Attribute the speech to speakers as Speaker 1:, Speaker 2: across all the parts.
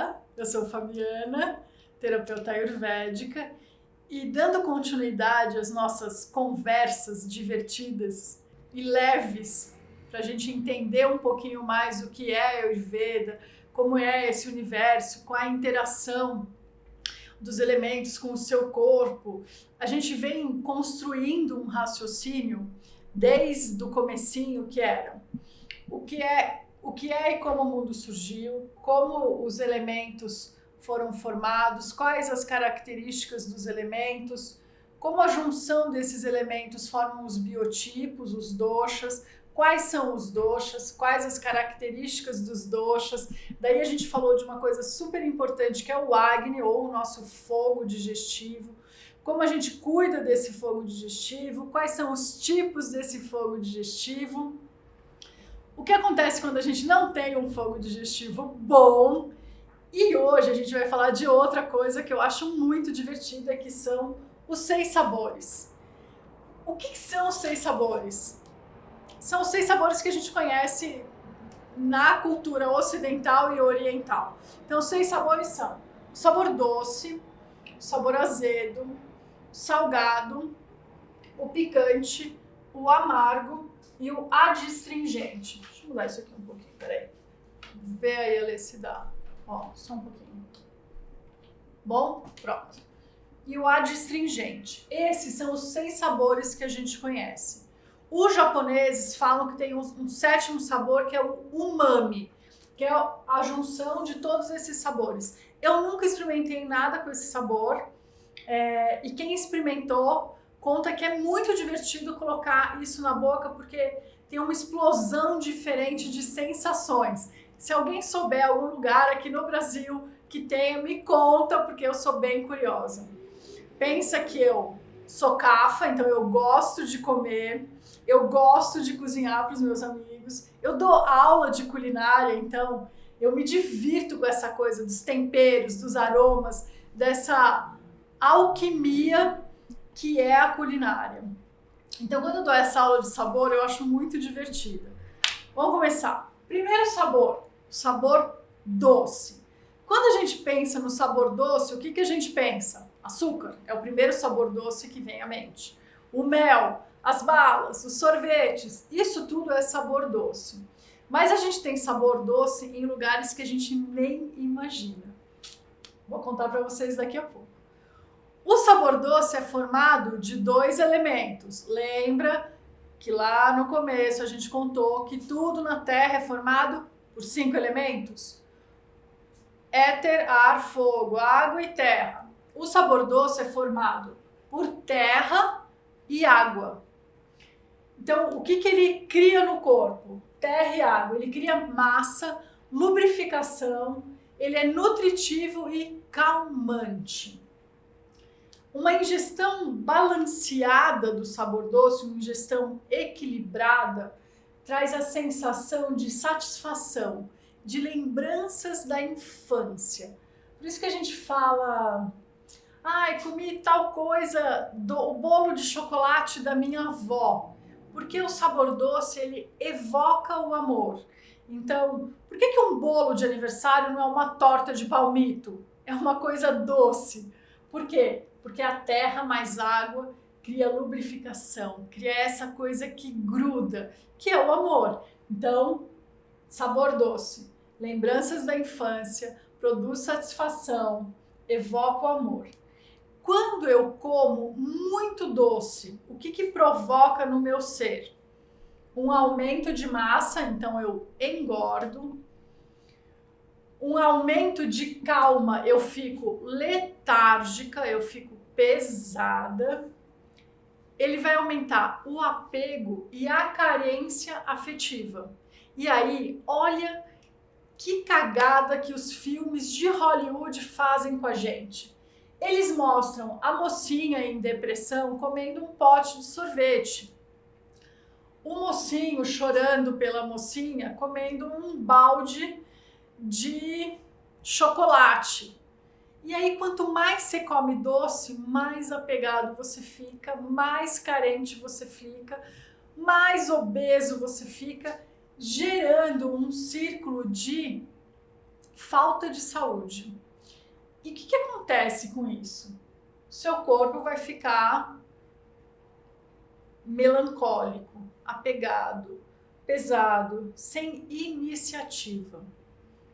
Speaker 1: Olá, eu sou Fabiana, terapeuta ayurvédica, e dando continuidade às nossas conversas divertidas e leves, para a gente entender um pouquinho mais o que é Ayurveda, como é esse universo, qual a interação dos elementos com o seu corpo, a gente vem construindo um raciocínio desde o comecinho, que era o que é e como o mundo surgiu, como os elementos foram formados, quais as características dos elementos, como a junção desses elementos formam os biotipos, os doshas, quais são os doshas, quais as características dos doshas. Daí a gente falou de uma coisa super importante que é o Agni, ou o nosso fogo digestivo, como a gente cuida desse fogo digestivo, quais são os tipos desse fogo digestivo. O que acontece quando a gente não tem um fogo digestivo bom? E hoje a gente vai falar de outra coisa que eu acho muito divertida, que são os 6 sabores. O que são os 6 sabores? São os 6 sabores que a gente conhece na cultura ocidental e oriental. Então, os 6 sabores são o sabor doce, o sabor azedo, o salgado, o picante, o amargo e o adstringente. Deixa eu mudar isso aqui um pouquinho, peraí. Vê aí, Alê, se dá. Ó, só um pouquinho. Bom? Pronto. E o adstringente. Esses são os 6 sabores que a gente conhece. Os japoneses falam que tem um 7º sabor, que é o umami, que é a junção de todos esses sabores. Eu nunca experimentei nada com esse sabor, e quem experimentou conta que é muito divertido colocar isso na boca, porque tem uma explosão diferente de sensações. Se alguém souber algum lugar aqui no Brasil que tenha, me conta, porque eu sou bem curiosa. Pensa que eu sou cafa, então eu gosto de comer, eu gosto de cozinhar para os meus amigos, eu dou aula de culinária, então eu me divirto com essa coisa dos temperos, dos aromas, dessa alquimia que é a culinária. Então, quando eu dou essa aula de sabor, eu acho muito divertida. Vamos começar. Primeiro sabor, o sabor doce. Quando a gente pensa no sabor doce, o que a gente pensa? Açúcar é o primeiro sabor doce que vem à mente. O mel, as balas, os sorvetes, isso tudo é sabor doce. Mas a gente tem sabor doce em lugares que a gente nem imagina. Vou contar para vocês daqui a pouco. O sabor doce é formado de 2 elementos. Lembra que lá no começo a gente contou que tudo na Terra é formado por 5 elementos? Éter, ar, fogo, água e terra. O sabor doce é formado por terra e água. Então, o que ele cria no corpo? Terra e água. Ele cria massa, lubrificação, ele é nutritivo e calmante. Uma ingestão balanceada do sabor doce, uma ingestão equilibrada, traz a sensação de satisfação, de lembranças da infância. Por isso que a gente fala, comi tal coisa, o bolo de chocolate da minha avó, porque o sabor doce, ele evoca o amor. Então, por que um bolo de aniversário não é uma torta de palmito? É uma coisa doce. Por quê? Porque a terra mais água cria lubrificação, cria essa coisa que gruda, que é o amor. Então, sabor doce, lembranças da infância, produz satisfação, evoca o amor. Quando eu como muito doce, o que provoca no meu ser? Um aumento de massa, então eu engordo. Um aumento de calma, eu fico letárgica, eu fico pesada. Ele vai aumentar o apego e a carência afetiva. E aí, olha que cagada que os filmes de Hollywood fazem com a gente. Eles mostram a mocinha em depressão comendo um pote de sorvete. O mocinho chorando pela mocinha comendo um balde de chocolate. E aí, quanto mais você come doce, mais apegado você fica, mais carente você fica, mais obeso você fica, gerando um círculo de falta de saúde. E o que acontece com isso? Seu corpo vai ficar melancólico, apegado, pesado, sem iniciativa.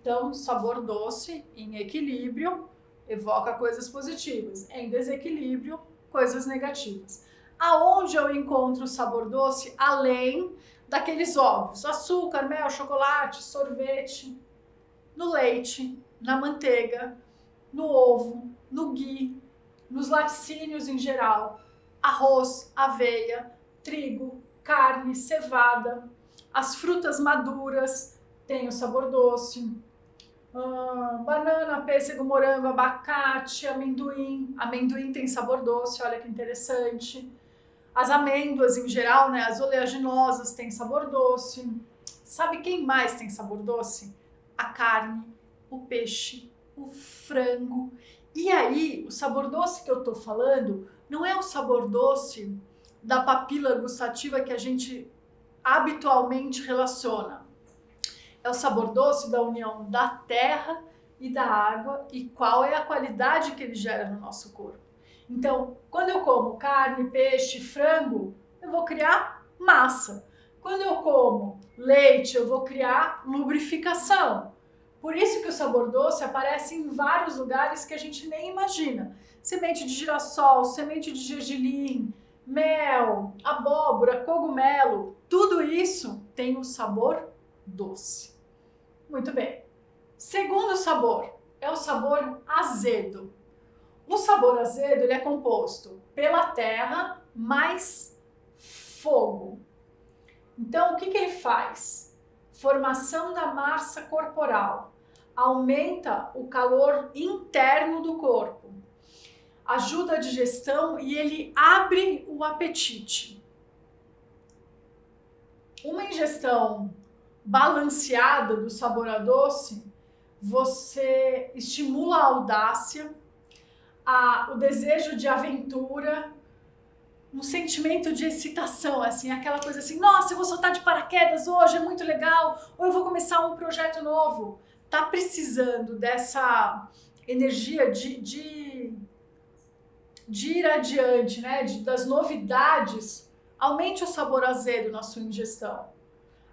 Speaker 1: Então, sabor doce em equilíbrio evoca coisas positivas, em desequilíbrio, coisas negativas. Aonde eu encontro o sabor doce além daqueles óbvios? Açúcar, mel, chocolate, sorvete, no leite, na manteiga, no ovo, no ghee, nos laticínios em geral, arroz, aveia, trigo, carne, cevada, as frutas maduras têm o sabor doce, banana, pêssego, morango, abacate, amendoim. Amendoim tem sabor doce, olha que interessante. As amêndoas em geral, né, as oleaginosas têm sabor doce. Sabe quem mais tem sabor doce? A carne, o peixe, o frango. E aí, o sabor doce que eu tô falando não é o sabor doce da papila gustativa que a gente habitualmente relaciona. É o sabor doce da união da terra e da água e qual é a qualidade que ele gera no nosso corpo. Então, quando eu como carne, peixe, frango, eu vou criar massa. Quando eu como leite, eu vou criar lubrificação. Por isso que o sabor doce aparece em vários lugares que a gente nem imagina. Semente de girassol, semente de gergelim, mel, abóbora, cogumelo, tudo isso tem um sabor doce. Muito bem. Segundo sabor é o sabor azedo. O sabor azedo ele é composto pela terra mais fogo. Então, o que ele faz? Formação da massa corporal. Aumenta o calor interno do corpo. Ajuda a digestão e ele abre o apetite. Uma ingestão balanceada do sabor a doce, você estimula a audácia, o desejo de aventura, um sentimento de excitação, assim, aquela coisa assim, nossa, eu vou soltar de paraquedas hoje, é muito legal, ou eu vou começar um projeto novo. Tá precisando dessa energia de ir adiante, né? Das novidades, aumente o sabor azedo na sua ingestão.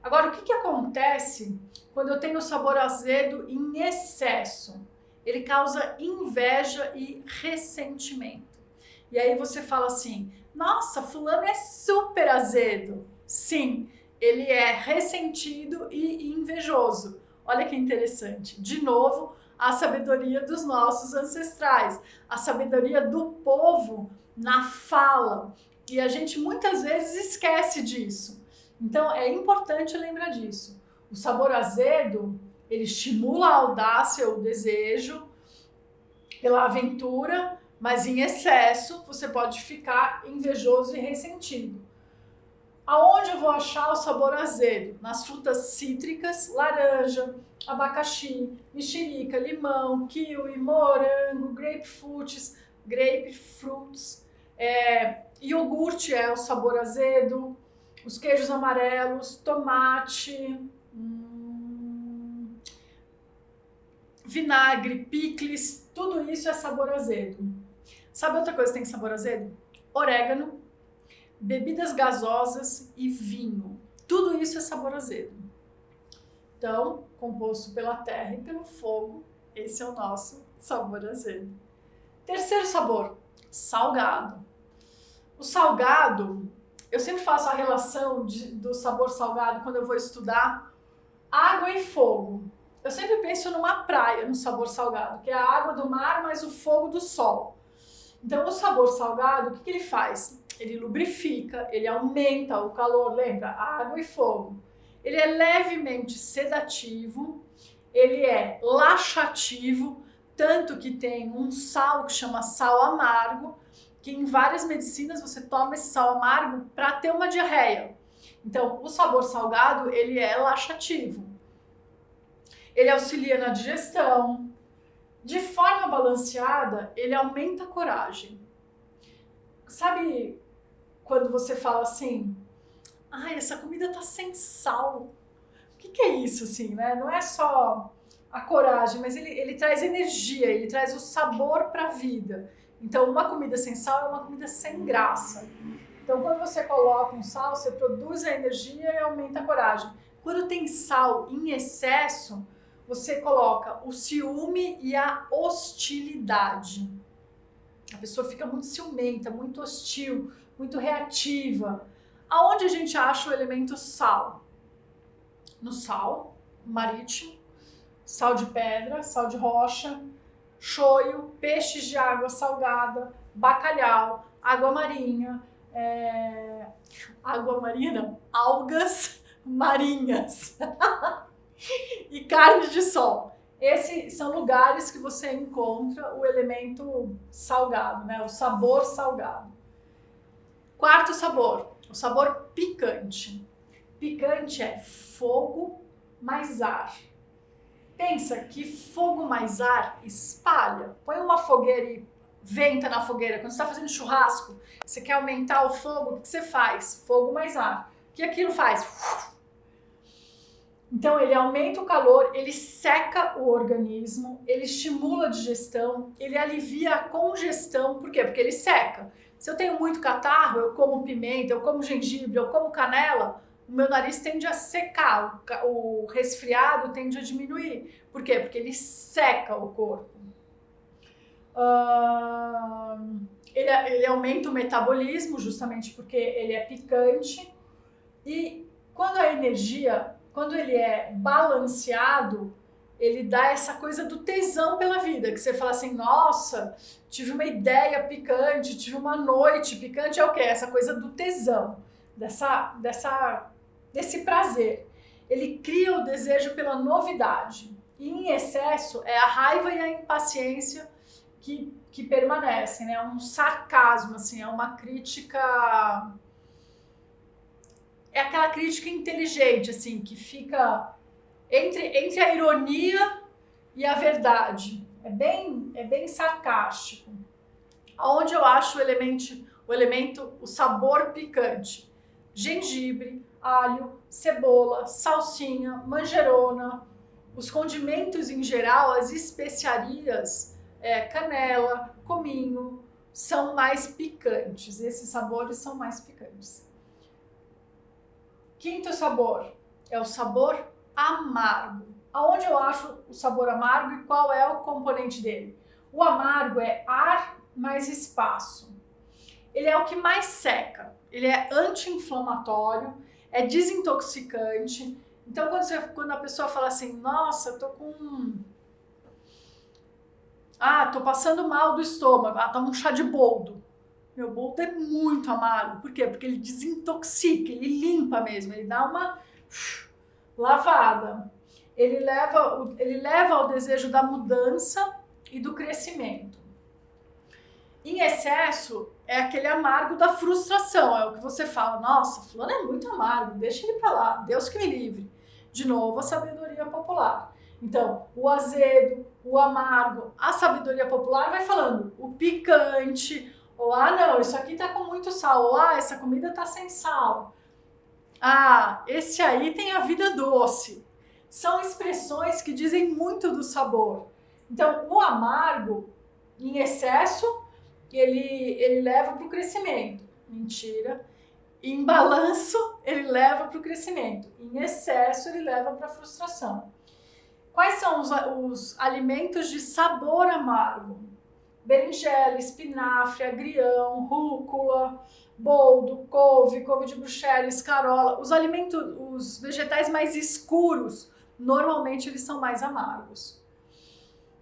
Speaker 1: Agora, o que acontece quando eu tenho sabor azedo em excesso? Ele causa inveja e ressentimento. E aí você fala assim, nossa, fulano é super azedo. Sim, ele é ressentido e invejoso. Olha que interessante. De novo, a sabedoria dos nossos ancestrais, a sabedoria do povo na fala. E a gente muitas vezes esquece disso. Então é importante lembrar disso. O sabor azedo, ele estimula a audácia, o desejo pela aventura, mas em excesso você pode ficar invejoso e ressentido. Aonde eu vou achar o sabor azedo? Nas frutas cítricas, laranja, abacaxi, mexerica, limão, kiwi, morango, grapefruits, iogurte é o sabor azedo, os queijos amarelos, tomate, vinagre, picles, tudo isso é sabor azedo. Sabe outra coisa que tem sabor azedo? Orégano, bebidas gasosas e vinho. Tudo isso é sabor azedo. Então, composto pela terra e pelo fogo, esse é o nosso sabor azedo. Terceiro sabor, salgado. O salgado, eu sempre faço a relação do sabor salgado quando eu vou estudar água e fogo. Eu sempre penso numa praia, no sabor salgado, que é a água do mar mais o fogo do sol. Então, o sabor salgado, o que ele faz? Ele lubrifica, ele aumenta o calor, lembra? Água e fogo. Ele é levemente sedativo, ele é laxativo, tanto que tem um sal que chama sal amargo, que em várias medicinas você toma esse sal amargo para ter uma diarreia. Então, o sabor salgado, ele é laxativo. Ele auxilia na digestão. De forma balanceada, ele aumenta a coragem. Sabe quando você fala assim, ai, essa comida tá sem sal. O que é isso, assim, né? Não é só a coragem, mas ele traz energia, ele traz o sabor para a vida. Então, uma comida sem sal é uma comida sem graça. Então, quando você coloca um sal, você produz a energia e aumenta a coragem. Quando tem sal em excesso, você coloca o ciúme e a hostilidade. A pessoa fica muito ciumenta, muito hostil, muito reativa. Aonde a gente acha o elemento sal? No sal marítimo, sal de pedra, sal de rocha, shoyu, peixes de água salgada, bacalhau, água marinha, água marinha não, algas marinhas e carne de sol. Esses são lugares que você encontra o elemento salgado, né? O sabor salgado. Quarto sabor, o sabor picante. Picante é fogo mais ar. Pensa que fogo mais ar espalha. Põe uma fogueira e venta na fogueira. Quando você está fazendo churrasco, você quer aumentar o fogo, o que você faz? Fogo mais ar. O que aquilo faz? Então ele aumenta o calor, ele seca o organismo, ele estimula a digestão, ele alivia a congestão. Por quê? Porque ele seca. Se eu tenho muito catarro, eu como pimenta, eu como gengibre, eu como canela, o meu nariz tende a secar, o resfriado tende a diminuir. Por quê? Porque ele seca o corpo. Ele aumenta o metabolismo, justamente porque ele é picante. E quando a energia, quando ele é balanceado, ele dá essa coisa do tesão pela vida, que você fala assim, nossa, tive uma ideia picante, tive uma noite picante, é o quê? Essa coisa do tesão, desse prazer. Ele cria o desejo pela novidade. E em excesso é a raiva e a impaciência que permanecem, né? É um sarcasmo, assim, é uma crítica... É aquela crítica inteligente, assim, que fica entre a ironia e a verdade. É bem sarcástico. Aonde eu acho o sabor picante? Gengibre, alho, cebola, salsinha, manjerona, os condimentos em geral, as especiarias, canela, cominho, são mais picantes. Esses sabores são mais picantes. Quinto sabor é o sabor amargo. Aonde eu acho o sabor amargo e qual é o componente dele? O amargo é ar mais espaço. Ele é o que mais seca. Ele é anti-inflamatório, é desintoxicante. Então, quando a pessoa fala assim, nossa, tô passando mal do estômago, toma um chá de boldo. Meu boldo é muito amargo. Por quê? Porque ele desintoxica, ele limpa mesmo, ele dá uma lavada. Ele leva ao desejo da mudança e do crescimento. Em excesso, é aquele amargo da frustração. É o que você fala, nossa, fulano é muito amargo, deixa ele pra lá, Deus que me livre. De novo, a sabedoria popular. Então, o azedo, o amargo, a sabedoria popular vai falando o picante, ou não, isso aqui tá com muito sal, ou essa comida tá sem sal. Esse aí tem a vida doce. São expressões que dizem muito do sabor. Então, o amargo, em excesso, ele leva para o crescimento. Mentira. Em balanço, ele leva para o crescimento. Em excesso, ele leva para a frustração. Quais são os alimentos de sabor amargo? Berinjela, espinafre, agrião, rúcula, boldo, couve de bruxelas, escarola. Os vegetais mais escuros, normalmente eles são mais amargos.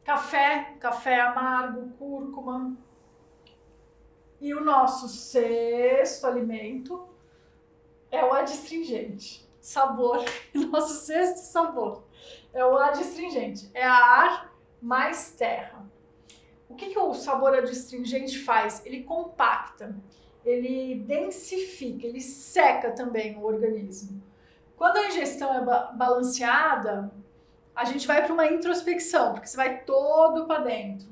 Speaker 1: Café amargo, cúrcuma. E o nosso sexto alimento é o adstringente. Sabor, nosso sexto sabor é o adstringente. É ar mais terra. O que o sabor adstringente faz? Ele compacta, ele densifica, ele seca também o organismo. Quando a ingestão é balanceada, a gente vai para uma introspecção, porque você vai todo para dentro.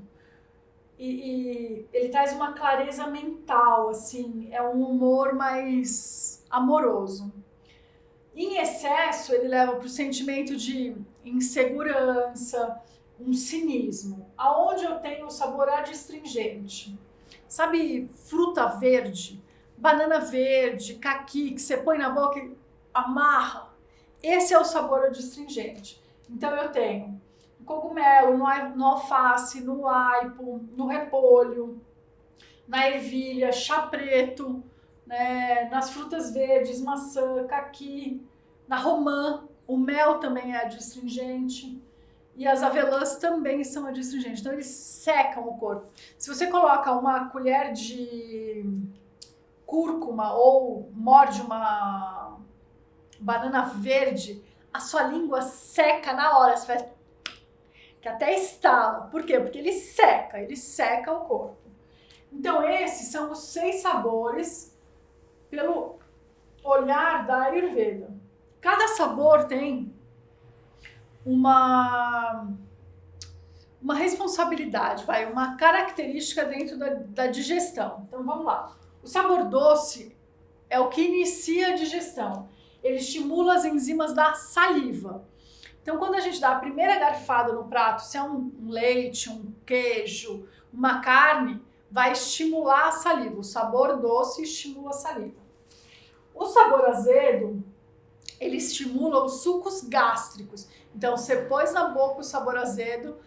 Speaker 1: E ele traz uma clareza mental, assim, é um humor mais amoroso. Em excesso, ele leva para o sentimento de insegurança, um cinismo. Aonde eu tenho o sabor adstringente? Sabe fruta verde? Banana verde, caqui, que você põe na boca e amarra. Esse é o sabor adstringente. Então eu tenho no cogumelo, no alface, no aipo, no repolho, na ervilha, chá preto, né, nas frutas verdes, maçã, caqui, na romã, o mel também é adstringente e as avelãs também são adstringentes. Então eles secam o corpo. Se você coloca uma colher de cúrcuma ou morde uma banana verde, a sua língua seca na hora, você faz que até estala. Por quê? Porque ele seca o corpo. Então esses são os 6 sabores pelo olhar da Ayurveda. Cada sabor tem uma responsabilidade, uma característica dentro da digestão. Então vamos lá. O sabor doce é o que inicia a digestão. Ele estimula as enzimas da saliva. Então quando a gente dá a primeira garfada no prato, se é um leite, um queijo, uma carne, vai estimular a saliva. O sabor doce estimula a saliva. O sabor azedo, ele estimula os sucos gástricos. Então, você pôs na boca o sabor azedo,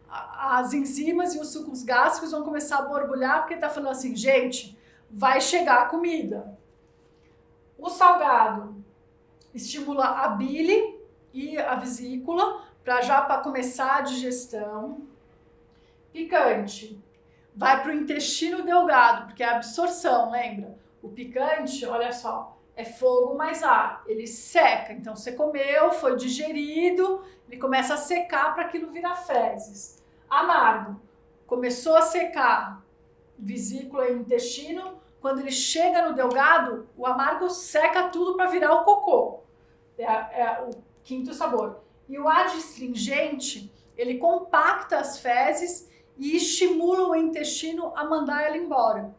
Speaker 1: as enzimas e os sucos gástricos vão começar a borbulhar, porque tá falando assim, gente, vai chegar a comida. O salgado estimula a bile e a vesícula, para começar a digestão. Picante vai para o intestino delgado, porque é a absorção, lembra? O picante, olha só, é fogo mais ar, ele seca. Então você comeu, foi digerido, ele começa a secar para aquilo virar fezes. Amargo, começou a secar vesícula e intestino, quando ele chega no delgado, o amargo seca tudo para virar o cocô. É o quinto sabor. E o adstringente, ele compacta as fezes e estimula o intestino a mandar ela embora.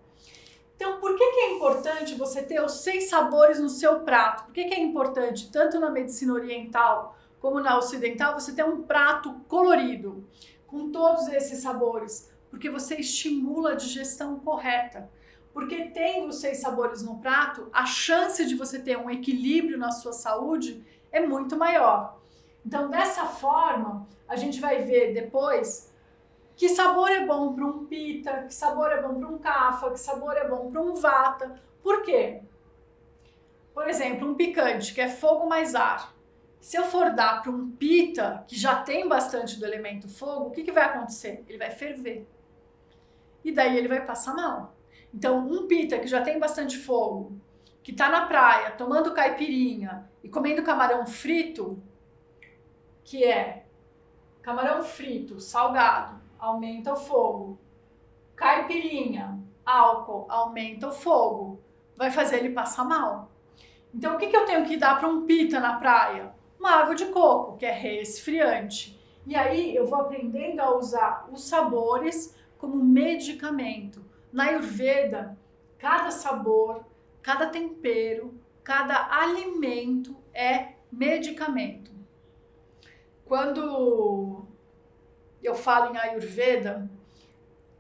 Speaker 1: Então, por que é importante você ter os 6 sabores no seu prato? Por que é importante, tanto na medicina oriental como na ocidental, você ter um prato colorido, com todos esses sabores? Porque você estimula a digestão correta. Porque tendo os 6 sabores no prato, a chance de você ter um equilíbrio na sua saúde é muito maior. Então, dessa forma, a gente vai ver depois que sabor é bom para um pita, que sabor é bom para um kapha, que sabor é bom para um vata. Por quê? Por exemplo, um picante, que é fogo mais ar. Se eu for dar para um pita, que já tem bastante do elemento fogo, o que vai acontecer? Ele vai ferver. E daí ele vai passar mal. Então, um pita que já tem bastante fogo, que está na praia, tomando caipirinha e comendo camarão frito, que é camarão frito, salgado, aumenta o fogo. Caipirinha, álcool, aumenta o fogo. Vai fazer ele passar mal. Então, o que eu tenho que dar para um pita na praia? Uma água de coco, que é resfriante. E aí, eu vou aprendendo a usar os sabores como medicamento. Na Ayurveda, cada sabor, cada tempero, cada alimento é medicamento. Quando eu falo em Ayurveda,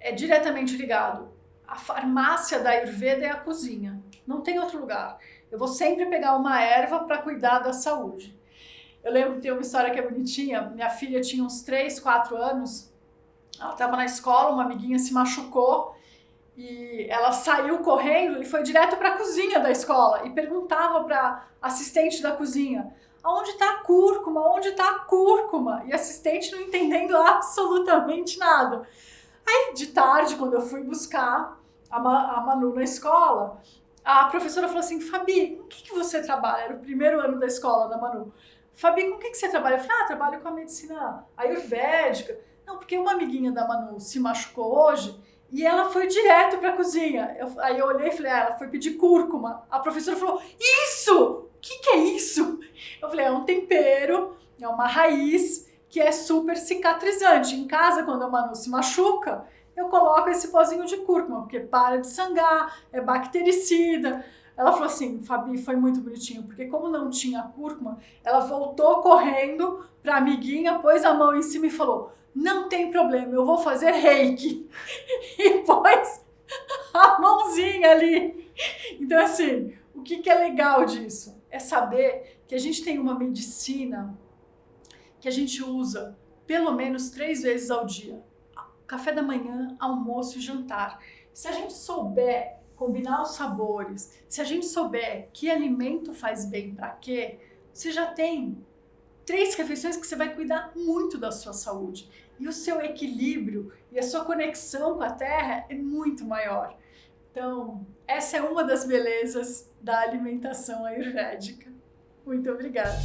Speaker 1: é diretamente ligado. A farmácia da Ayurveda é a cozinha, não tem outro lugar. Eu vou sempre pegar uma erva para cuidar da saúde. Eu lembro que tem uma história que é bonitinha. Minha filha tinha uns 3, 4 anos, ela estava na escola, uma amiguinha se machucou e ela saiu correndo e foi direto para a cozinha da escola e perguntava para a assistente da cozinha: aonde está a cúrcuma? Onde está a cúrcuma? E a assistente não entendendo absolutamente nada. Aí, de tarde, quando eu fui buscar a Manu na escola, a professora falou assim: Fabi, com o que você trabalha? Era o primeiro ano da escola da Manu. Fabi, com o que você trabalha? Eu falei: trabalho com a medicina ayurvédica. Não, porque uma amiguinha da Manu se machucou hoje e ela foi direto para a cozinha. Aí eu olhei e falei: ela foi pedir cúrcuma. A professora falou: isso! O que é isso? Eu falei: é um tempero, é uma raiz que é super cicatrizante. Em casa, quando a Manu se machuca, eu coloco esse pozinho de cúrcuma, porque para de sangrar, é bactericida, Ela falou assim, Fabi, foi muito bonitinho, porque como não tinha cúrcuma, ela voltou correndo pra amiguinha, pôs a mão em cima e falou, não tem problema, eu vou fazer reiki. E pôs a mãozinha ali. Então, assim, o que é legal disso? É saber que a gente tem uma medicina que a gente usa pelo menos 3 vezes ao dia. Café da manhã, almoço e jantar. Se a gente souber combinar os sabores, se a gente souber que alimento faz bem para quê, você já tem 3 refeições que você vai cuidar muito da sua saúde. E o seu equilíbrio e a sua conexão com a terra é muito maior. Então, essa é uma das belezas da alimentação ayurvédica. Muito obrigada!